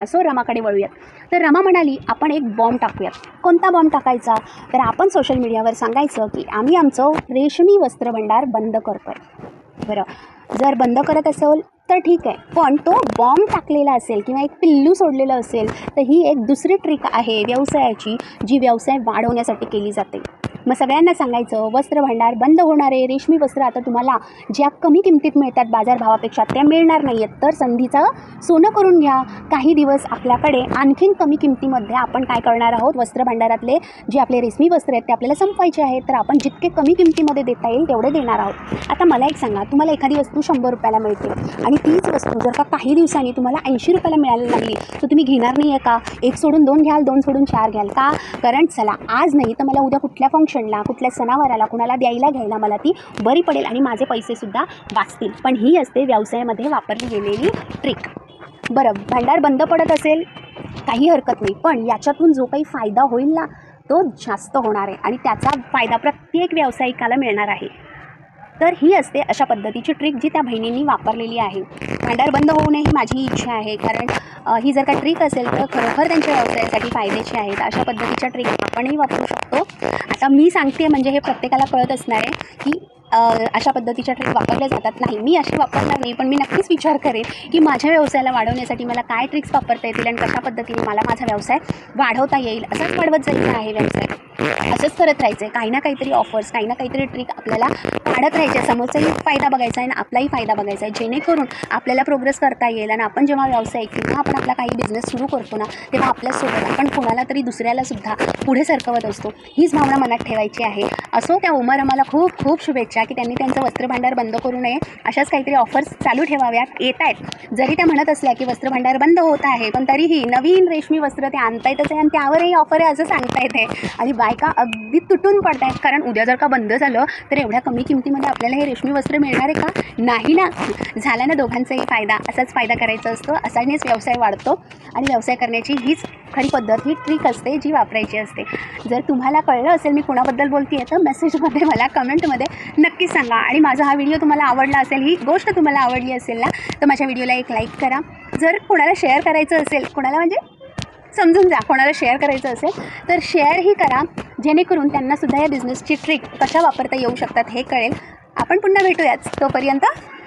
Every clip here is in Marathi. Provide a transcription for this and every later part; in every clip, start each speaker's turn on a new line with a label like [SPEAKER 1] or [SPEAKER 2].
[SPEAKER 1] सो रमाकडे वळूयात. तर रमा म्हणाली आपण एक बॉम्ब टाकूयात. कोणता बॉम्ब टाकायचा? तर आपण सोशल मीडियावर सांगायचं की आम्ही आमचं रेशमी वस्त्रभंडार बंद करतोय. बरं, जर बंद करत असेल तर ठीक आहे, पण तो बॉम्ब टाकलेला असेल किंवा एक पिल्लू सोडलेलं असेल तर ही एक दुसरी ट्रिक आहे व्यवसायाची, जी व्यवसाय वाढवण्यासाठी केली जाते. मग सगळ्यांना सांगायचं वस्त्रभंडार बंद होणार आहे. रेशमी वस्त्र आता तुम्हाला ज्या कमी किमतीत मिळतात बाजारभावापेक्षा त्या मिळणार नाही आहेत, तर संधीचं सोनं करून घ्या. काही दिवस आपल्याकडे आणखीन कमी किमतीमध्ये आपण काय करणार आहोत, वस्त्रभंडारातले जे आपले रेशमी वस्त्र आहेत ते आपल्याला संपवायचे आहेत, तर आपण जितके कमी किमतीमध्ये देता येईल तेवढे देणार आहोत. आता मला एक सांगा, तुम्हाला एखादी वस्तू 100 रुपयाला मिळते आणि तीच वस्तू जर का काही दिवसांनी तुम्हाला 80 रुपयाला मिळायला लागली तर तुम्ही घेणार नाही आहे का? 1 सोडून 2 घ्याल, 2 सोडून 4 घ्याल का? कारण चला आज नाही तर मला उद्या कुठल्या फंक्शनला, कुठल्या सणावाराला, कुणाला द्यायला घ्यायला मला ती बरी पडेल आणि माझे पैसेसुद्धा वाचतील. पण ही असते व्यवसायामध्ये वापरली गेलेली ट्रिक. बरं, भांडार बंद पडत असेल काही हरकत नाही, पण याच्यातून जो काही फायदा होईल ना तो जास्त होणार आहे आणि त्याचा फायदा प्रत्येक व्यावसायिकाला मिळणार आहे. तर ही असते अशा पद्धतीची ट्रिक जी त्या बहिणींनी वापरलेली आहे. भांडार बंद होऊ नये ही माझी इच्छा आहे, कारण ही जर का ट्रिक असेल तर खरोखर त्यांच्या व्यवसायासाठी फायद्याची आहेत. अशा पद्धतीच्या ट्रिक आपणही वापरू शकतो. आता मी सांगते म्हणजे हे प्रत्येकाला कळत असणार आहे की अशा पद्धतीच्या ट्रिक वापरल्या जातात. नाही, मी अशी वापरणार नाही, पण मी नक्कीच विचार करेन की माझ्या व्यवसायाला वाढवण्यासाठी मला काय ट्रिक्स वापरता येतील आणि कशा पद्धतीने मला माझा व्यवसाय वाढवता येईल. असाच वाढवत जायचा आहे व्यवसाय, असंच करत राहायचं आहे. काही ना काहीतरी ऑफर्स, काही ना काहीतरी ट्रिक आपल्याला काढत राहायचे. समोरचाही फायदा बघायचा आहे आणि आपलाही फायदा बघायचा आहे, जेणेकरून आपल्याला प्रोग्रेस करता येईल. आणि आपण जेव्हा व्यवसाय किंवा आपण आपला काही बिझनेस सुरू करतो ना, तेव्हा आपल्यासोबत आपण कोणाला तरी दुसऱ्यालासुद्धा पुढे सरकवत असतो. हीच भावना मनात ठेवायची आहे. असो, त्या उमर आम्हाला खूप खूप शुभेच्छा की त्यांनी त्यांचं वस्त्रभांडार बंद करू नये. अशाच काहीतरी ऑफर्स चालू ठेवाव्यात. येत आहेत, जरी त्या म्हणत असल्या की वस्त्रभांडार बंद होत आहे, पण तरीही नवीन रेशमी वस्त्र ते आणता येतच आहे आणि त्यावरही ऑफर आहे असं सांगता येते. आणि बायका अगदी तुटून पडत आहेत, कारण उद्या जर का बंद झालं तर एवढ्या कमी किमतीमध्ये आपल्याला हे रेशमी वस्त्र मिळणार आहे का? नाही ना. झाला ना दोघांचाही फायदा. असाच फायदा करायचा असतो, असानेच व्यवसाय वाढतो. आणि व्यवसाय करण्याची हीच खरी पद्धत, ही ट्रिक असते जी वापरायची असते. जर तुम्हाला कळलं असेल मी कोणाबद्दल बोलते आहे तर मेसेजमध्ये मला कमेंटमध्ये नक्कीच सांगा. आणि माझा हा व्हिडिओ तुम्हाला आवडला असेल, ही गोष्ट तुम्हाला आवडली असेल ना, तर माझ्या व्हिडिओला एक लाईक करा. जर कोणाला शेअर करायचं असेल, कोणाला म्हणजे समजून जा, कोणाला शेअर करायचं असेल तर शेअरही करा, जेणेकरून त्यांनासुद्धा या बिझनेसची ट्रिक कशा वापरता येऊ शकतात हे कळेल. आपण पुन्हा भेटूयाच. तोपर्यंत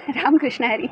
[SPEAKER 1] रामकृष्ण हरी.